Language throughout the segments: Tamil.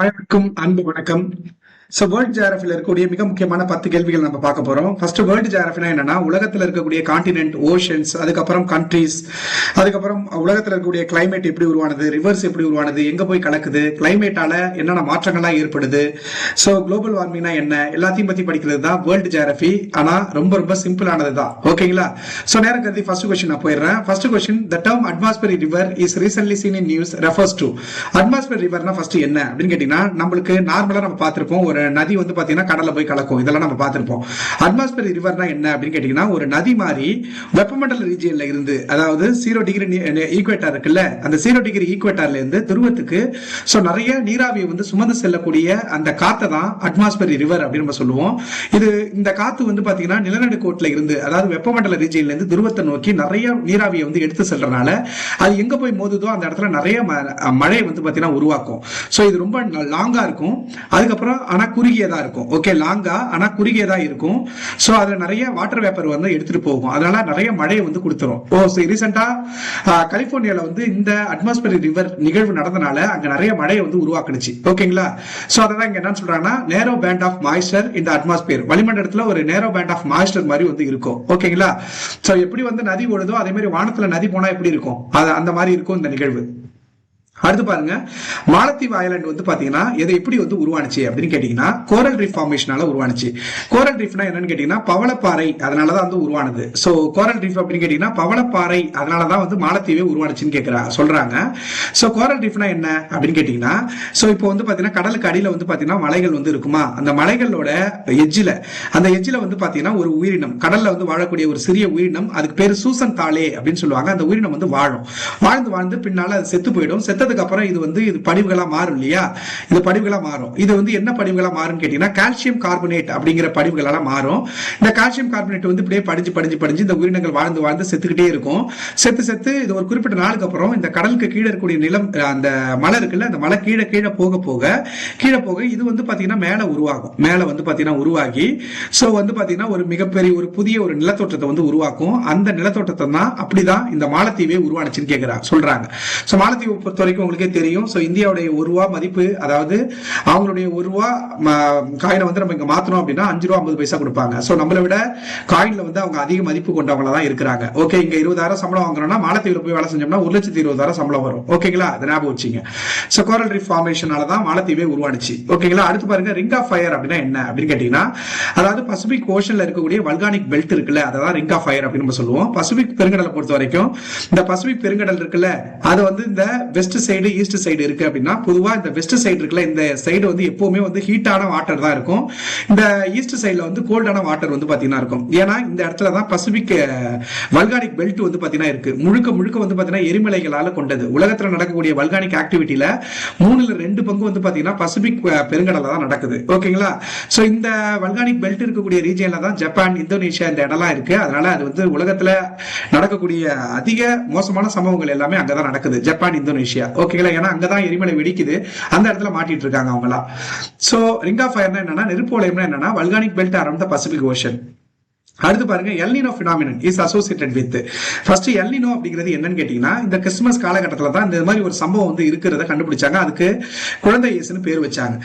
அனைவருக்கும் அன்பு வணக்கம். வேர்ல்ட் ஜியோகிராஃபில இருக்கக்கூடிய மிக முக்கியமான 10 கேள்விகள் நம்ம பார்க்க போறோம். ஃபர்ஸ்ட் வேர்ல்ட் ஜியோகிராஃபினா என்னன்னா, உலகத்துல இருக்கக்கூடிய கான்டினென்ட், ஓஷன்ஸ், அதுக்கப்புறம் கண்ட்ரீஸ், அதுக்கப்புறம் உலகத்துல இருக்கக்கூடிய கிளைமேட் எப்படி உருவானது, ரிவர்ஸ் எப்படி உருவானது, எங்க போய் கலக்குது, கிளைமேட்டால என்னென்ன மாற்றங்கள்லாம் ஏற்படுது, குளோபல் வார்மிங்னா என்ன, எல்லாத்தையும் பத்தி படிக்கிறது தான் வேர்ல்ட் ஜியோகிராஃபி. ஆனா ரொம்ப ரொம்ப சிம்பிளானது தான். ஓகேங்களா? நேரம் கருதி ஃபர்ஸ்ட் கொஸ்டின் நான் போயிடுறேன். First question, the term atmospheric river is recently seen in news refers to. Atmosphere ரிவர்னா ஃபர்ஸ்ட் என்ன அப்படின்னு கேட்டீங்கன்னா, நம்மளுக்கு நார்மலா நம்ம பார்த்திருப்போம், ஒரு நதி வந்து பாத்தீங்கன்னா கடல்ல போய் கலக்கும், இதெல்லாம் நம்ம பார்த்திருப்போம். அட்மாஸ்பியர் ரிவர்னா என்ன அப்படின்னு கேட்டீங்கன்னா, ஒரு நதி மாதிரி வெப்பமண்டல ரீஜியன்ல இருந்து, அதாவது 0 டிகிரி ஈக்குவேட்டர் இருக்குல்ல, அந்த 0 டிகிரி ஈக்குவேட்டர்ல இருந்து துருவத்துக்கு நிறைய நீராவியை வந்து சுமந்து செல்லக்கூடிய அந்த காத்தை தான் அட்மாஸ்பியர் ரிவர் அப்படின்னு நம்ம சொல்லுவோம். இந்த காத்து வந்து பாத்தீங்கன்னா நிலநடுக்கோட்டில் இருந்து, அதாவது வெப்பமண்டல ரீஜியன்ல இருந்து துருவத்தை நோக்கி நிறைய நீராவியை வந்து எடுத்து செல்றதுனால அது எங்க போய் மோதுதோ அந்த இடத்துல நிறைய மழை வந்து பாத்தீங்கன்னா உருவாக்கும். இது ரொம்ப லாங்கா இருக்கும். அதுக்கப்புறம் ஆனா குறுகியதா இருக்கும். ஓகே, லாங்கா ஆனா குறுகியதா இருக்கும். அதுல நிறைய வாட்டர் வேப்பர் வந்து எடுத்துட்டு போகும். அதனால நிறைய மழையை வந்து கொடுத்துரும். ரீசெண்டா கலிபோர்னியால வந்து இந்த அட்மாஸ்பியர் ரிவர் நிகழ்வு நடந்தனால அங்க நிறைய மழையை வந்து உருவாக்குச்சு. ஓகேங்களா? அதான் இங்க என்ன சொல்றாங்கன்னா, நேரோ பேண்ட் ஆஃப் மாய்ஸ்டர் இந்த அட்மாஸ்பியர், வளிமண்டலத்துல ஒரு நேரோ பேண்ட் ஆஃப் மாய்ஸ்டர் மாதிரி வந்து இருக்கும். ஓகேங்களா? எப்படி வந்து நதி ஓடுதோ அதே மாதிரி வானத்துல நதி போனா எப்படி இருக்கும், அந்த மாதிரி இருக்கும் இந்த நிகழ்வு. அடுத்து பாருங்க, மாலத்தீவு ஐலாண்ட் வந்து பாத்தீங்கன்னா எதை எப்படி வந்து உருவானுச்சு அப்படின்னு கேட்டீங்கன்னா, கோரல் ரீஃப் ஃபார்மேஷனால உருவானுச்சு. கோரல் ரீஃப்னா என்னன்னு கேட்டீங்கன்னா, பவளப்பாறை, அதனாலதான் வந்து உருவானது. கோரல் ரீஃப் அப்படின்னு கேட்டீங்கன்னா பவளப்பாறை, அதனாலதான் வந்து மாலத்தீவே உருவானுச்சுன்னு சொல்றாங்க. கோரல் ரீஃப்னா என்ன அப்படின்னு கேட்டீங்கன்னா, இப்போ வந்து பாத்தீங்கன்னா கடலுக்கு அடியில வந்து பாத்தீங்கன்னா மலைகள் வந்து இருக்குமா, அந்த மலைகளோட அந்த எஜ்ஜில வந்து பாத்தீங்கன்னா ஒரு உயிரினம், கடல்ல வந்து வாழக்கூடிய ஒரு சிறிய உயிரினம், அதுக்கு பேரு சூசன் தாளே அப்படின்னு சொல்லுவாங்க. அந்த உயிரினம் வந்து வாழ்ந்து பின்னால அது செத்து போயிடும். செத்ததுக்கு அப்புறம் இது படிவுகளா மாறும் இல்லையா, இது படிவுகளா மாறும். இது வந்து என்ன படிவுகளா மாறும் கேட்டீங்கன்னா, கால்சியம் கார்பனேட் அப்படிங்கிற படிவுகளா மாறும். இந்த கால்சியம் கார்பனேட் வந்து இப்படியே படிஞ்சு இந்த உயிரினங்கள் வாழ்ந்து செத்துக்கிட்டே இருக்கும். செத்து இது ஒரு குறிப்பிட்ட நாளுக்கு அப்புறம் இந்த கடலுக்கு கீழே இருக்கக்கூடிய நிலம், அந்த மலை இருக்குல்ல, அந்த மலை கீழே போக இது வந்து பாத்தீங்கன்னா மேல உருவாகும். மேல வந்து பாத்தீங்கன்னா உருவாகி வந்து பாத்தீங்கன்னா ஒரு மிகப்பெரிய ஒரு புதிய ஒரு நிலத்தோற்றத்தை வந்து உருவாக்கும். அந்த நிலத்தோற்றத்தை தான் அப்படிதான் இந்த மாலத்தீவே உருவானுச்சுன்னு சொல்றாங்க. மாலத்தீவை பொறுத்த வரைக்கும் உங்களுக்கே தெரியும். இந்தியாவுடைய ₹1 மதிப்பு, அதாவது அவங்களுடைய ₹1 காயினை வந்து நம்ம இங்க மாத்தணும் அப்படின்னா ₹5.50 கொடுப்பாங்க. நம்மளை விட காயின்ல வந்து அவங்க அதிக மதிப்பு கொண்டவங்களா தான் இருக்கிறாங்க. ஓகே, இங்க 20,000 சம்பளம் வாங்குறோம்னா மாலத்தீவுல போய் வேலை செஞ்சோம்னா 1,20,000 சம்பளம் வரும். ஓகேங்களா? அதை ஞாபகம் வச்சுங்க. கோரல் ரீஃப் ஃபார்மேஷனால தான் மாலத்தீவே உருவானுச்சு. ஓகேங்களா? அடுத்து பாருங்க, ரிங் ஆஃப் ஃபயர் அப்படின்னா என்ன அப்படின்னு கேட்டீங்கன்னா, அதாவது பசிபிக் ஓஷன்ல இருக்கக்கூடிய வல்கானிக் பெல்ட் இருக்குல்ல, அதான் ரிங் ஆஃப் ஃபயர் அப்படின்னு நம்ம சொல்லுவோம். பசிபிக் பெருங்கடலை பொறுத்த வரைக்கும் இந்த பசிபிக் பெருங்கடல் இருக்குல்ல, அது வந்து இந்த வெஸ்ட் சைடு ஈஸ்ட் சைடு இருக்கு அப்படின்னா, பொதுவா இந்த வெஸ்ட் சைடு இருக்குல்ல, இந்த சைடு வந்து எப்பவுமே வந்து ஹீட்டான வாட்டர் தான் இருக்கும். இந்த ஈஸ்ட் சைடுல வந்து கோல்டான வாட்டர் வந்து பாத்தீங்கன்னா இருக்கும். ஏன்னா இந்த இடத்துல தான் பசிபிக் வல்கானிக் பெல்ட் வந்து பாத்தீங்கன்னா இருக்கு. முழுக்க வந்து பாத்தீங்கன்னா எரிமலைகளால கொண்டது. உலகத்துல நடக்கக்கூடிய வல்கானிக் ஆக்டிவிட்டியில 3/2 பங்கு வந்து பாத்தீங்கன்னா பசிபிக் பெருங்கடல தான் நடக்குது. ஓகேங்களா? இந்த வல்கானிக் பெல்ட் இருக்கக்கூடிய ரீஜியன்ல தான் ஜப்பான், இந்தோனேஷியா இந்த இடம்லாம் இருக்கு. அதனால அது வந்து உலகத்துல நடக்கக்கூடிய அதிக மோசமான சம்பவங்கள் எல்லாமே அங்கதான் நடக்குது, ஜப்பான், இந்தோனேஷியா. ஓகேங்களா? ஏன்னா அங்கதான் எரிமலை வெடிக்குது, அந்த இடத்துல மாட்டிட்டு இருக்காங்க அவங்களா. ரிங் ஆஃப் ஃபயர்னா என்னன்னா, நெருப்பு வளையம்னா என்னன்னா, volcanic belt around the Pacific ocean. அடுத்து பாருங்க, El Nino phenomenon is associated with. First El Nino அப்படிங்கிறது என்னன்னு கேட்டீங்கன்னா, இந்த கிறிஸ்துமஸ் காலகட்டத்தில் தான் இந்த மாதிரி ஒரு சம்பவம் வந்து இருக்கிறத கண்டுபிடிச்சாங்க. அதுக்கு குழந்தை இயேசுன்னு பேர் வச்சாங்க.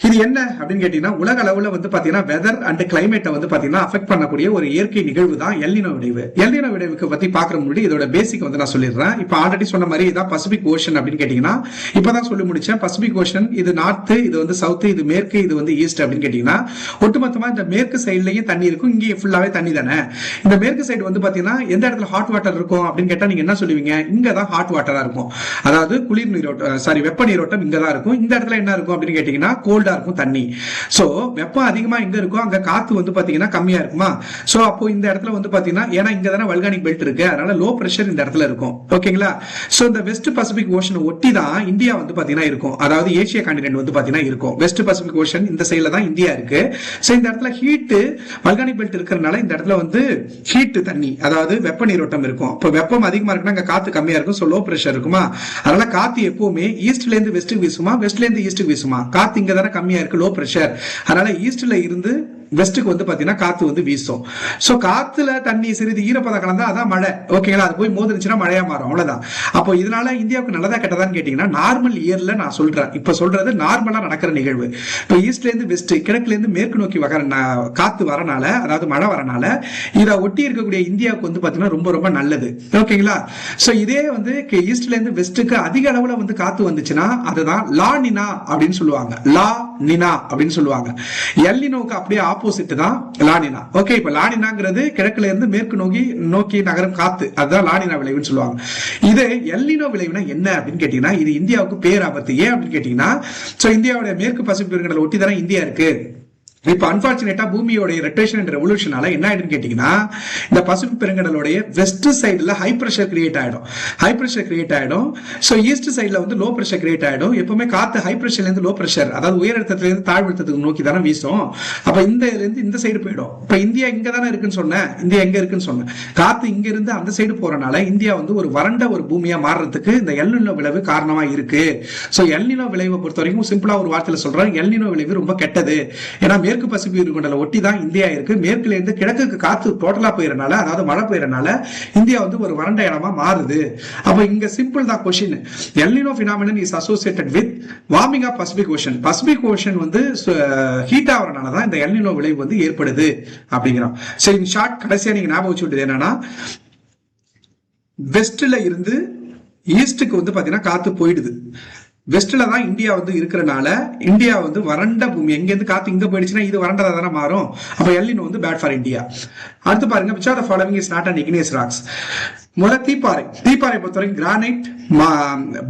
இது என்ன அப்படின்னு கேட்டீங்கன்னா, உலக அளவுல வந்து பாத்தீங்கன்னா வெதர் அண்ட் கிளைமேட்டை வந்து பாத்தீங்கன்னா அஃபெக்ட் பண்ணக்கூடிய ஒரு இயற்கை நிகழ்வு தான் எல் நினோ விளைவு. எல் நினோ விளைவுக்கு பத்தி பாக்குற முன்னாடி இதோட பேசிக் வந்து நான் சொல்லிடுறேன். இப்ப ஆல்ரெடி சொன்ன மாதிரி இதான் பசிபிக் ஓஷன் அப்படின்னு கேட்டீங்கன்னா, இப்பதான் சொல்லி முடிச்சேன். பசிபிக் ஓஷன் இது நார்த், இது வந்து சவுத், இது மேற்கு, இது வந்து ஈஸ்ட் அப்படின்னு கேட்டீங்கன்னா, ஒட்டுமொத்தமா இந்த மேற்கு சைட்லயும் தண்ணி இருக்கும், இங்கே ஃபுல்லாவே தண்ணி தானே. இந்த மேற்கு சைடு வந்து பாத்தீங்கன்னா எந்த இடத்துல ஹாட் வாட்டர் இருக்கும் அப்படின்னு கேட்டா நீங்க என்ன சொல்லுவீங்க? இங்கதான் ஹாட் வாட்டரா இருக்கும். அதாவது குளிர் நீரோட்டம், வெப்ப நீரோட்டம் இங்கதான் இருக்கும். இந்த இடத்துல என்ன இருக்கும் அப்படின்னு கேட்டீங்கன்னா கோல்டா இருக்கும் தண்ணி. வெப்பம் அதிகமா எங்க இருக்கும், அங்க காத்து வந்து பாத்தீங்கன்னா கம்மியா இருக்குமா. அப்போ இந்த இடத்துல வந்து பாத்தீங்கன்னா, ஏன்னா இங்க தானே வல்கானிக் பெல்ட் இருக்கு, அதனால லோ பிரஷர் இந்த இடத்துல இருக்கும். ஓகேங்களா? இந்த வெஸ்ட் பசிபிக் ஓஷன் ஒட்டி தான் இந்தியா வந்து பாத்தீங்கன்னா இருக்கும். அதாவது ஏசியா கான்டினென்ட் வந்து பாத்தீங்கன்னா இருக்கும். வெஸ்ட் பசிபிக் ஓஷன் இந்த சைடுல தான் இந்தியா இருக்கு. இந்த இடத்துல ஹீட் வல்கானிக் பெல்ட் இருக்கிறதுனால இந்த இடத்துல வந்து ஹீட் தண்ணி, அதாவது வெப்ப நீரோட்டம் இருக்கும். இப்போ வெப்பம் அதிகமா இருக்குன்னா அங்க காத்து கம்மியா இருக்கும், லோ பிரஷர் இருக்குமா. அதனால காத்து எப்பவுமே ஈஸ்ட்ல இருந்து வெஸ்ட்டுக்கு வீசுமா, வெஸ்ட்ல இருந்து ஈஸ்ட்டுக்கு வீசுமா. காத்து இங்க தானே கம்மியா இருக்கு, லோ பிரஷர். அதனால ஈஸ்ட்ல இருந்து வெஸ்ட்டுக்கு வந்து பாத்தீங்கன்னா காத்து வந்து வீசும். சோ காத்துல தண்ணி சிறிது ஈரப்பதம் கலந்தா அதான் மழை. ஓகேங்களா, அது போய் மோதிருச்சுன்னா மழையா மாறும், அவ்வளவுதான். அப்போ இதனால இந்தியாவுக்கு நல்லதா கெட்டதான்னு கேட்டீங்கன்னா, நார்மல் இயர்ல நான் சொல்றேன், இப்ப சொல்றது நார்மலா நடக்கிற நிகழ்வு. இப்ப ஈஸ்ட்ல இருந்து வெஸ்ட், கிழக்குல இருந்து மேற்கு நோக்கி காத்து வரனால, அதாவது மழை வரனால இதை ஒட்டி இருக்கக்கூடிய இந்தியாவுக்கு வந்து பாத்தீங்கன்னா ரொம்ப ரொம்ப நல்லது. ஓகேங்களா, சோ இதே வந்து ஈஸ்ட்ல இருந்து வெஸ்ட்டுக்கு அதிக அளவுல வந்து காத்து வந்துச்சுன்னா அதுதான் லா நினா அப்படின்னு சொல்லுவாங்க. லா நினா அப்படின்னு சொல்லுவாங்க. எல்னினோக்கு அப்படியே ஆப்போசிட் தான் லானினா. ஓகே, இப்ப லானினாங்கிறது கிழக்குல இருந்து மேற்கு நோக்கி நகரும் காத்து, அதுதான் லானினா விளைவுன்னு சொல்லுவாங்க. இது எல்னினோ விளைவுனா என்ன அப்படின்னு கேட்டீங்கன்னா, இது இந்தியாவுக்கு பேராபத்து. ஏன் அப்படின்னு கேட்டீங்கன்னா, சோ இந்தியாவுடைய மேற்கு பசிபிக் பெருங்கடல் ஒட்டி தானே இந்தியா இருக்கு. இப்ப அன்பார்ச்சுனேட்டா பூமியோட ரொட்டேஷன் அண்ட் ரெவல்யூஷனால என்ன ஆயிடுன்னு கேட்டீங்கன்னா, இந்த பசிபிக் பெருங்கடலோட வெஸ்ட் சைடுல ஹை பிரஷர் கிரியேட் ஆயிடும். சோ ஈஸ்ட் சைடுல வந்து லோ பிரஷர் கிரியேட் ஆயிடும். எப்பவுமே காத்து ஹை பிரஷர்ல இருந்து லோ பிரஷர், அதாவது உயர் அழுத்தத்துல இருந்து தாழ் அழுத்தத்துக்கு நோக்கி தானே வீசும். அப்ப இந்த சைடு போயிடும். இப்ப இந்தியா இங்க தானே இருக்குன்னு சொன்னேன், இந்தியா எங்க இருக்குன்னு சொன்னேன். காத்து இங்க இருந்து அந்த சைடு போறனால இந்தியா வந்து ஒரு வறண்ட ஒரு பூமியா மாறுறதுக்கு இந்த எல்னினோ விளைவு காரணமா இருக்கு. சோ எல்னினோ விளைவை பொறுத்த வரைக்கும் சிம்பிளா ஒரு வார்த்தையில சொல்றேன், எல்னினோ விளைவு ரொம்ப கெட்டது. ஏன்னா மேற்கு பசிபிக் பெருங்கடலை ஒட்டி தான் இந்தியா இருக்கு. மேற்குல இருந்து கிழக்குக்கு காத்து டோட்டலா போயிறனால, அதாவது மழை பெய்யறனால இந்தியா வந்து ஒரு வறண்ட இடமா மாறுது. அப்ப இங்க சிம்பிள் தான் question. El Nino phenomenon is associated with warming of Pacific Ocean. Pacific Ocean வந்து ஹீட் ஆவறனால தான் இந்த எல்னினோ விளைவு வந்து ஏற்படுது அப்படிங்கிறோம். சரி, இன் ஷார்ட் கடைசியா நீங்க ஞாபகம் வச்சுக்கிட்டது என்னன்னா, வெஸ்ட்ல இருந்து ஈஸ்டுக்கு வந்து பாத்தீங்கன்னா காத்து போயிடுது. வெஸ்ட்ல தான் இந்தியா வந்து இருக்கிறனால இந்தியா வந்து வறண்ட பூமி. எங்க இருந்து காத்து இங்க போயிடுச்சுன்னா இது வறண்டதா தானே மாறும். அப்ப எல்னினோ வந்து பேட் ஃபார் இந்தியா. அடுத்து பாருங்க, which of the following is not an igneous rocks? முதல்ல தீப்பாறை பொறுத்தவரைக்கும் கிரானைட்,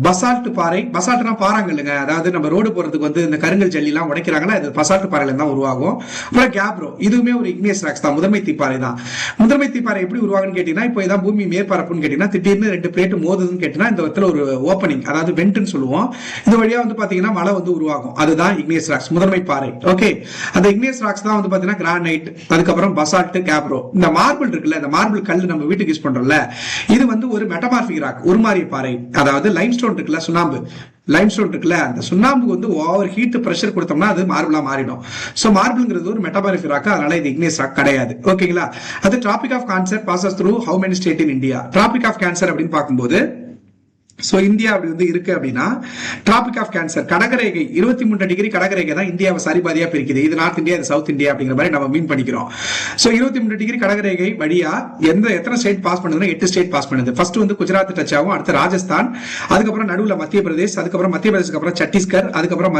பசால்ட் பாறை. பசால்ட்னா பாறாங்கல்லுங்க, அதாவது நம்ம ரோடு போறதுக்கு வந்து இந்த கருங்கல் ஜல்லி எல்லாம் உடைக்கிறாங்களா, இது பசால்ட் பாறையில தான் உருவாகும். அப்புறம் கேப்ரோ, இதுவுமே ஒரு இக்னியஸ் ராக்ஸ் தான், முதன்மை தீப்பாறை தான். முதன்மை தீப்பாறை எப்படி உருவாகுன்னு கேட்டீங்கன்னா, இப்போ இதான் பூமி மேற்பரப்புன்னு கேட்டீங்கன்னா, திடீர்னு ரெண்டு பிளேட் மோதுதுன்னு கேட்டீங்கன்னா இந்த இடத்துல ஒரு ஓப்பனிங், அதாவது வெண்ட்னு சொல்லுவோம், இந்த வழியா வந்து பாத்தீங்கன்னா மழை வந்து உருவாகும். அதுதான் இக்னியஸ் ராக்ஸ், முதன்மை பாறை. ஓகே, அந்த இக்னியஸ் ராக்ஸ் தான் வந்து பாத்தீங்கன்னா கிரானைட், அதுக்கப்புறம் பசால்ட், கேப்ரோ. இந்த மார்பிள் இருக்குல்ல, இந்த மார்பிள் கல் நம்ம வீட்டுக்கு யூஸ் பண்றோம்ல, இது வந்து ஒரு மெட்டமார்பிக் ராக், உருமாறிய பாறை. அதாவது லைம்ஸ்டோன் இருக்குல்ல, சுண்ணாம்பு லைம்ஸ்டோன் இருக்குல்ல, அந்த சுண்ணாம்புக்கு வந்து ஓவர் ஹீட் பிரஷர் கொடுத்தோம்னா அது மார்பிளா மாறிடும். சோ மார்பிள்ங்கிறது ஒரு மெட்டமார்பிக் ராக், அதனால இது இக்னியஸ் ராக் கிடையாது. ஓகேங்களா, அது tropic of cancer passes through how many state in India. Tropic of cancer அப்படின்னு பார்க்கும்போது, சோ இந்தியா அப்படி வந்து இருக்கு அப்படின்னா, டிராபிக் ஆஃப் கேன்சர் கடகரேகை 23 டிகிரி கடகரேகை தான் இந்தியாவை சரிபாதியா பிரிக்குது. இது நார்த் இந்தியா, இது சவுத் இந்தியா அப்படிங்கிற மாதிரி நம்ம மீன் பண்ணிக்கிறோம். சோ 23 டிகிரி கடகரேகை வழியா எத்தனை ஸ்டேட் பாஸ் பண்ணுதுன்னா 8 ஸ்டேட் பாஸ் பண்ணுது. ஃபர்ஸ்ட் வந்து குஜராத் டச் ஆகும், அடுத்து ராஜஸ்தான், அதுக்கப்புறம் நடுவுல மத்திய பிரதேஷ், அதுக்கப்புறம் மத்திய பிரதேஷ்க்கு அப்புறம் சத்தீஸ்கர், அதுக்கப்புறம்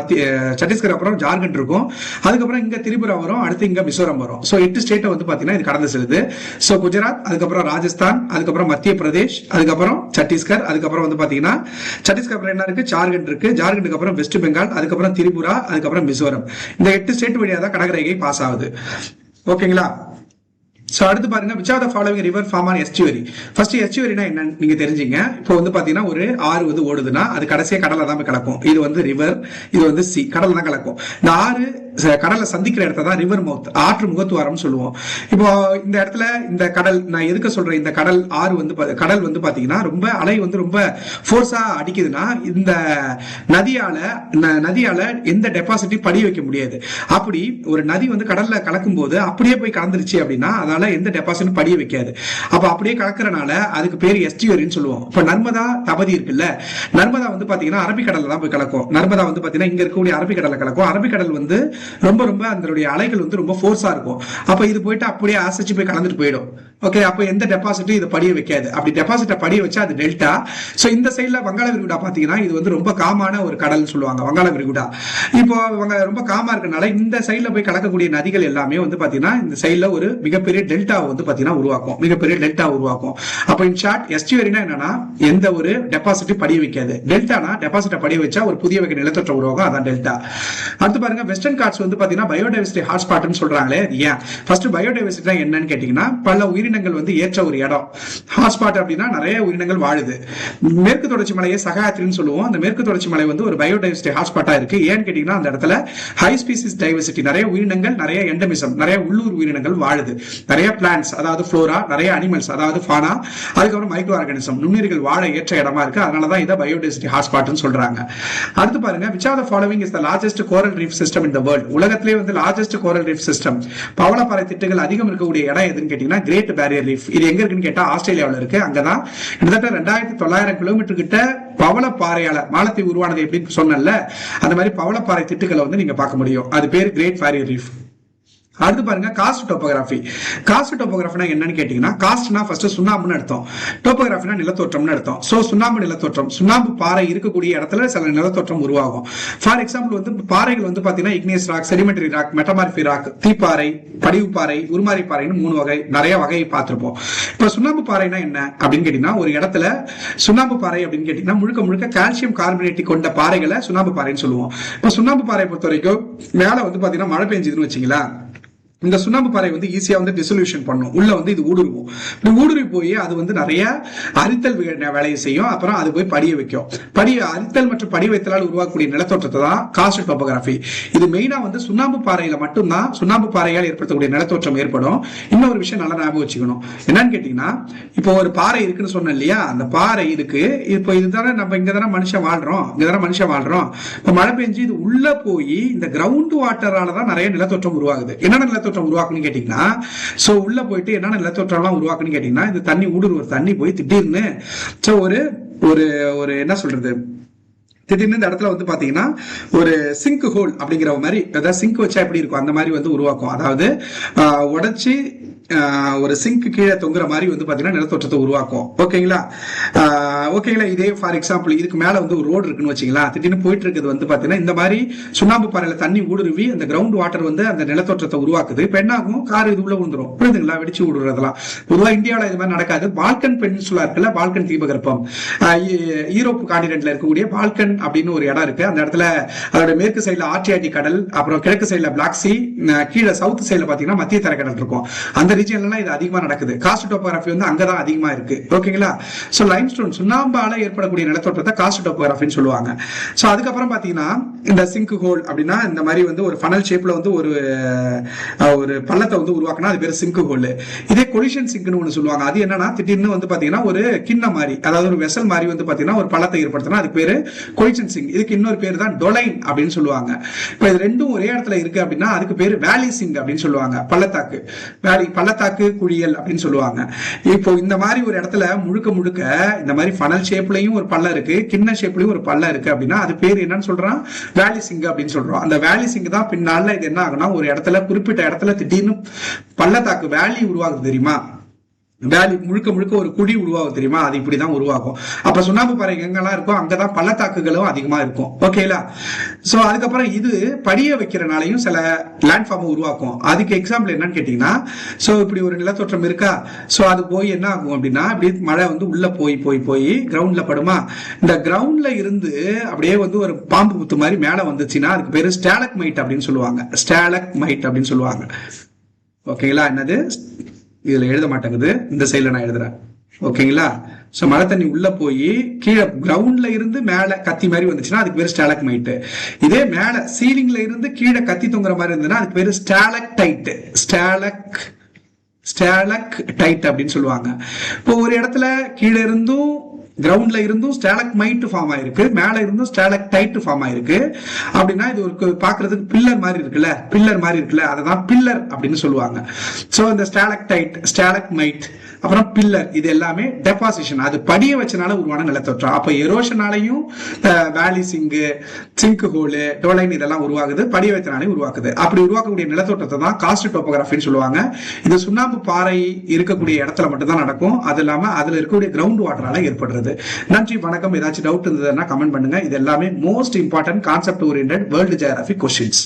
சத்தீஸ்கர் அப்புறம் ஜார்க்கண்ட் இருக்கும், அதுக்கப்புறம் இங்க திரிபுரா வரும், அடுத்து இங்க மிசோரம் வரும். சோ 8 ஸ்டேட் வந்து பாத்தீங்கன்னா இது கடந்து செல்லுது. சோ குஜராத், அதுக்கப்புறம் ராஜஸ்தான், அதுக்கப்புறம் மத்திய பிரதேஷ், அதுக்கப்புறம் சத்தீஸ்கர், அதுக்கப்புறம் வந்து சத்தீஸ்கர் என்ன இருக்கு, ஜார்க்கண்ட் இருக்கு, ஜார்க்கண்டுக்கு அப்புறம் வெஸ்ட் பெங்கால், அதுக்கப்புறம் திரிபுரா, அதுக்கப்புறம் மிசோரம். இந்த 8 ஸ்டேட் வழியா தான் கடகரேகை பாஸ் ஆகுது. ஓகேங்களா, சோ அடுத்து பாருங்க, which of the following river form an estuary? First எஸ்டியூரினா என்னன்னு நீங்க தெரிஞ்சீங்க. இப்போ வந்து பாத்தீங்கன்னா ஒரு ஆறு வந்து ஓடுதுன்னா அது கடைசியா கடல்ல தான் போய் கலக்கும். இது வந்து ரிவர், இது வந்து சி, கடல்ல தான் கலக்கும். இந்த ஆறு கடல்ல சந்திக்கிற இடத்த தான் ரிவர் மவுத், ஆற்று முகத்துவாரம் சொல்லுவோம். இப்போ இந்த இடத்துல இந்த கடல், நான் எதுக்கு சொல்றேன், இந்த கடல் ஆறு வந்து கடல் வந்து பாத்தீங்கன்னா ரொம்ப அலை வந்து ரொம்ப ஃபோர்ஸா அடிக்குதுன்னா இந்த நதியால எந்த டெபாசிட்டையும் படி வைக்க முடியாது. அப்படி ஒரு நதி வந்து கடல்ல கலக்கும் போது அப்படியே போய் கலந்துருச்சு அப்படின்னா அதனால எந்த டெபாசிட் படிய வைக்காது. அப்ப அப்படியே கலக்கறனால அதுக்கு பேர் எஸ்டியூரின்னு சொல்லுவோம். இப்ப நர்மதா தபதி இருக்குல்ல, நர்மதா வந்து பாத்தீங்கன்னா அரபிக்கடல்ல தான் போய் கலக்கும். நர்மதா வந்து பாத்தீங்கன்னா இங்க இருக்கக்கூடிய அரபிக்கடல்ல கலக்கும். அரபிக்கடல் வந்து ரொம்ப ரொம்ப அதனுடைய அலைகள் வந்து ரொம்ப ஃபோர்ஸா இருக்கும். அப்ப இது போயிட்டு அப்படியே ஆசைச்சு போய் கலந்துட்டு போயிடும். ஓகே, அப்ப எந்த டெபாசிட்டும் இதை படிய வைக்காது. அப்படி டெபாசிட்டை படிய வச்சா அது டெல்டா. சோ இந்த சைட்ல வங்காள விரிகுடா பாத்தீங்கன்னா இது வந்து ரொம்ப காமான ஒரு கடல் சொல்லுவாங்க, வங்காள விரிகுடா. இப்போ ரொம்ப காமா இருக்கனால இந்த சைட்ல போய் கலக்கக்கூடிய நதிகள் எல்லாமே வந்து பாத்தீங்கன்னா இந்த சைட்ல ஒரு மிகப்பெரிய டெல்டா வந்து பாத்தீங்கன்னா உருவாக்கும், மிகப்பெரிய டெல்டா உருவாக்கும். அப்ப இன் ஷார்ட் எஸ்டியூரினா என்னன்னா எந்த ஒரு டெபாசிட்டும் படிய வைக்காது. டெல்டானா டெபாசிட்டை படிய வச்சா ஒரு புதிய வகை நிலத்தொற்ற உருவாகும், அதான் டெல்டா. அடுத்து பாருங்க, வெஸ்டர்ன் காட்ஸ் வந்து பாத்தீங்கன்னா பயோடைவர்சிட்டி ஹாட்ஸ்பாட்னு சொல்றாங்களே, ஏன் ஃபர்ஸ்ட் பயோடைவர்சிட்டி என்னன்னு கேட்டீங்கன்னா பல உயிரினங்கள் வந்து ஏற்ற ஒரு இடம். ஹாட்ஸ்பாட் அப்படின்னா நிறைய உயிரினங்கள் வாழுது. மேற்கு தொடர்ச்சி மலையை சகாயத்திரின்னு சொல்லுவோம். அந்த மேற்கு தொடர்ச்சி மலை வந்து ஒரு பயோடைவர்சிட்டி ஹாட்ஸ்பாட்டா இருக்கு. ஏன்னு கேட்டீங்கன்னா அந்த இடத்துல ஹை ஸ்பீசிஸ் டைவர்சிட்டி, நிறைய உயிரினங்கள், நிறைய எண்டமிசம், நிறைய உள்ளூர் உயிரினங்கள் வாழுது. நிறைய நிறைய பிளான்ட்ஸ் அதாவது ஃப்ளோரா, நிறைய அனிமல்ஸ் அதாவது ஃபானா, அதுக்கப்புறம் மைக்ரோ ஆர்கானிசம் நுண்ணுயிர்கள் வாழ ஏற்ற இடமா இருக்கு. அதனாலதான் இதை பயோடைவர்சிட்டி ஹாட்ஸ்பாட்னு சொல்றாங்க. அடுத்து பாருங்க, which of the following is the largest coral reef system in the world? உலகத்திலே வந்து largest coral reef system பவளப்பாறை திட்டுகள் அதிகம் இருக்கக்கூடிய இடம் எதுன்னு கேட்டீங்கன்னா கிரேட் பேரியர் ரீஃப். இது எங்க இருக்குன்னு கேட்டா ஆஸ்திரேலியாவில் இருக்கு. அங்கதான் கிட்டத்தட்ட 2900 கிலோமீட்டர் கிட்ட பவளப்பாறையால மாலத்தீவு உருவானது எப்படின்னு சொன்னல, அந்த மாதிரி பவளப்பாறை திட்டுகளை வந்து நீங்க பார்க்க முடியும். அது பேர் கிரேட் பேரியர் ரீஃப். அடுத்து பாருங்க, காஸ்ட் டோபோகிராஃபி. காஸ்ட் டோபோகிராஃபினா என்னன்னு கேட்டீங்கன்னா, காஸ்ட்னா ஃபர்ஸ்ட் சுண்ணாம்புன்னு அர்த்தம், டோபோகிராஃபினா நிலத்தோற்றம்னு அர்த்தம். சோ சுண்ணாம்பு நிலத்தோற்றம், சுண்ணாம்பு பாறை இருக்கக்கூடிய இடத்துல சில நிலத்தோற்றம் உருவாகும். ஃபார் எக்ஸாம்பிள் வந்து பாறைகள் வந்து பாத்தீங்கன்னா igneous rock, sedimentary rock, metamorphic rock, தீப்பாறை, படிவு பாறை, உருமாறி பாறைன்னு 3 வகை, நிறைய வகையை பார்த்திருப்போம். இப்ப சுண்ணாம்பு பாறைனா என்ன அப்படின்னு கேட்டீங்கன்னா, ஒரு இடத்துல சுண்ணாம்பு பாறை அப்படின்னு கேட்டீங்கன்னா முழுக்க முழுக்க கால்சியம் கார்பனேட் கொண்ட பாறைகளை சுண்ணாம்பு பாறைன்னு சொல்லுவோம். இப்ப சுண்ணாம்பு பாறையை பொறுத்த வரைக்கும் மேல வந்து பாத்தீங்கன்னா மழை பெஞ்சதுன்னு வச்சுங்களா, இந்த சுண்ணாம்பு பாறை வந்து ஈஸியா வந்து டிசொல்யூஷன் பண்ணும், உள்ள வந்து இது ஊடுருவும். இப்படி ஊடுருவி போய் அது வந்து நிறைய அரித்தல் வேலையை செய்யும். அப்புறம் அது போய் படிய வைக்கும். அரித்தல் மற்றும் படி வைத்தலால் உருவாக்கக்கூடிய நிலத்தோற்றத்தை தான் காஸ்ட் டோபோகிராஃபி. இது மெயினா வந்து சுண்ணாம்பு பாறையில மட்டும்தான் சுண்ணாம்பு பாறையால் ஏற்படுத்தக்கூடிய நிலத்தோற்றம் ஏற்படும். இன்னொரு விஷயம் நல்லா ஞாபகம் வச்சுக்கணும், என்னன்னு கேட்டீங்கன்னா, இப்போ ஒரு பாறை இருக்குன்னு சொன்னேன் இல்லையா, அந்த பாறை இருக்கு. இப்போ இதுதானே நம்ம இங்கதானே மனுஷன் வாழ்றோம், இப்போ மழை பெஞ்சு இது உள்ள போய் இந்த கிரவுண்ட் வாட்டரால தான் நிறைய நிலத்தோற்றம் உருவாகுது. என்னென்ன நிலத்தோற்றம் உருவாக்குன்னு கேட்டீங்கன்னா, சோ உள்ள போயிட்டு என்னென்ன நிலத்தோற்றம் எல்லாம் உருவாக்குன்னு கேட்டீங்கன்னா, இந்த தண்ணி ஊடுருவ தண்ணி போய் திடீர்னு சோ ஒரு ஒரு என்ன சொல்றது, திடீர்னு இந்த இடத்துல வந்து பாத்தீங்கன்னா ஒரு சிங்க் ஹோல் அப்படிங்கிற மாதிரி, அதாவது சிங்க் வச்சா எப்படி இருக்கும் அந்த மாதிரி வந்து உருவாக்கும். அதாவது உடைச்சி ஒரு சிங்க் கீழே தொங்குற மாதிரி வந்து பாத்தீங்கன்னா நிலத்தோற்றத்தை உருவாக்கும். ஓகேங்களா. இதே ஃபார் எக்ஸாம்பிள் இதுக்கு மேல வந்து ஒரு ரோடு இருக்குன்னு வச்சுங்களா, திடீர்னு போயிட்டு இருக்குது வந்து பாத்தீங்கன்னா இந்த மாதிரி சுண்ணாம்பு பாறையில தண்ணி ஊடுருவி அந்த கிரவுண்ட் வாட்டர் வந்து அந்த நிலத்தோற்றத்தை உருவாக்குது. இப்ப என்ன ஆகும், கார் இது உள்ள விழுந்துரும், புரியுதுங்களா, வெடிச்சு விடுறதெல்லாம். பொதுவா இந்தியாவில இது மாதிரி நடக்காது. பால்கன் பெனின்சுலா இருக்குல்ல, பால்கன் தீபகற்பம், யூரோப் காண்டினென்ட்ல இருக்கக்கூடிய பால்கன் அப்படின்னு ஒரு இடம் இருக்கு. அந்த இடத்துல அதோட மேற்கு சைடுல ஆர்டியாட்டிக் கடல், அப்புறம் கிழக்கு சைடுல பிளாக் சி, கீழே சவுத் சைடுல பாத்தீங்கன்னா மத்திய தரைக்கடல் இருக்கும். அந்த ரீஜன்ல இது அதிகமா நடக்குது. காஸ்ட் டோபோகிராஃபி வந்து அங்கதான் அதிகமா இருக்கு. ஓகேங்களா. சோ லைம்ஸ்டோன் சுண்ணாம்பால ஏற்படக்கூடிய நிலத்தோற்றத்தை காஸ்ட் டோபோகிராஃபின்னு சொல்லுவாங்க. சோ அதுக்கப்புறம் பாத்தீங்கன்னா இந்த சிங்க் ஹோல் அப்படின்னா இந்த மாதிரி வந்து ஒரு ஃபனல் ஷேப்ல வந்து ஒரு பள்ளத்தை வந்து உருவாக்குனா அது பேர் சிங்க் ஹோல். இதே கொலிஷன் சிங்க்னு ஒண்ணு சொல்லுவாங்க. அது என்னன்னா திடீர்னு வந்து பாத்தீங்கன்னா ஒரு கிண்ண மாதிரி, அதாவது ஒரு வெசல் மாதிரி வந்து பாத்தீங்கன்னா ஒரு பள்ளத்தை ஏற்படுத்தினா அதுக்கு பேரு கொலிஷன் சிங்க். இதுக்கு இன்னொரு பேர் தான் டொலைன் அப்படின்னு சொல்லுவாங்க. இப்ப இது ரெண்டும் ஒரே இடத்துல இருக்கு அப்படின்னா அதுக்கு பேரு வேலி சிங் அப்படின்னு சொல்லுவாங்க. பள்ளத்தாக்கு பள்ளத்தாக்கு குழியல் அப்படின்னு சொல்லுவாங்க. இப்போ இந்த மாதிரி ஒரு இடத்துல முழுக்க முழுக்க இந்த மாதிரி ஃபனல் ஷேப்லயும் ஒரு பள்ளம் இருக்கு, கிண்ண ஷேப்லயும் ஒரு பள்ளம் இருக்கு அப்படின்னா அது பேர் என்னன்னு சொல்றோம், வேலி சிங் அப்படின்னு சொல்றோம். அந்த வேலி சிங் தான் பின்னால இது என்ன ஆகுனா ஒரு இடத்துல குறிப்பிட்ட இடத்துல திடீர்னு பள்ளத்தாக்கு வேலி உருவாகுது தெரியுமா, வேலி முழுக்க முழுக்க ஒரு குழி உருவாகும் தெரியுமா, அது இப்படிதான் உருவாகும். அப்ப சுண்ணாம்பு பாறை எங்கெல்லாம் இருக்கும் அங்கதான் பள்ளத்தாக்குகளும் அதிகமா இருக்கும். ஓகேங்களா. சோ அதுக்கப்புறம் இது படிய வைக்கிறனாலையும் சில லேண்ட்ஃபார்ம் உருவாக்கும். அதுக்கு எக்ஸாம்பிள் என்னன்னு கேட்டீங்கன்னா, சோ இப்படி ஒரு நிலத்தோற்றம் இருக்கா, சோ அது போய் என்ன ஆகும் அப்படின்னா இப்படி மழை வந்து உள்ள போய் போய் போய் கிரவுண்ட்ல படுமா, இந்த கிரவுண்ட்ல இருந்து அப்படியே வந்து ஒரு பாம்பு குத்து மாதிரி மேல வந்துச்சுன்னா அதுக்கு பேரு ஸ்டாலக்மைட் அப்படின்னு சொல்லுவாங்க. ஸ்டாலக்மைட் அப்படின்னு சொல்லுவாங்க. ஓகேங்களா. என்னது இதுல எழுத மாட்டேங்குது, இந்த சைடுல நான் எழுதுறேன். ஓகேங்களா. சோ மழை தண்ணி உள்ள போய் கீழே கிரவுண்ட்ல இருந்து மேல கத்தி மாதிரி வந்துச்சுன்னா அதுக்கு பேரு ஸ்டாலக்மைட். இதே மேல சீலிங்ல இருந்து கீழே கத்தி தொங்குற மாதிரி இருந்ததுன்னா அதுக்கு பேரு ஸ்டாலக்டைட். ஸ்டாலக்டைட் அப்படின்னு சொல்லுவாங்க. இப்போ ஒரு இடத்துல கீழே இருந்தும் கிரவுண்ட்ல இருந்தும் ஸ்டாலக்மைட் ஃபார்ம் ஆயிருக்கு, மேல இருந்தும் ஸ்டாலக்டைட் ஃபார்ம் ஆயிருக்கு அப்படின்னா இது ஒரு பாக்குறதுக்கு பில்லர் மாதிரி இருக்குல்ல, அததான் பில்லர் அப்படின்னு சொல்லுவாங்க. சோ இந்த ஸ்டாலக்டைட், ஸ்டாலக்மைட், அப்புறம் பில்லர் இது எல்லாமே டெபாசிஷன், அது படிய வச்சனால உருவான நிலத்தோற்றம். அப்ப எரோஷனாலையும் வேலி சிங்க் ஹோல், டோலைன் இதெல்லாம் உருவாகுது, படிய வைத்தனாலே உருவாக்குது. அப்படி உருவாக்கக்கூடிய நிலத்தோற்றத்தை தான் காஸ்ட் டோபோகிராஃபின்னு சொல்லுவாங்க. இது சுண்ணாம்பு பாறை இருக்கக்கூடிய இடத்துல மட்டும் தான் நடக்கும். அது இல்லாம அதுல இருக்கக்கூடிய கிரவுண்ட் வாட்டரால ஏற்படுறது. நன்றி, வணக்கம். ஏதாச்சும் டவுட் இருந்ததுன்னா கமெண்ட் பண்ணுங்க. இது எல்லாமே most important concept oriented world geography questions.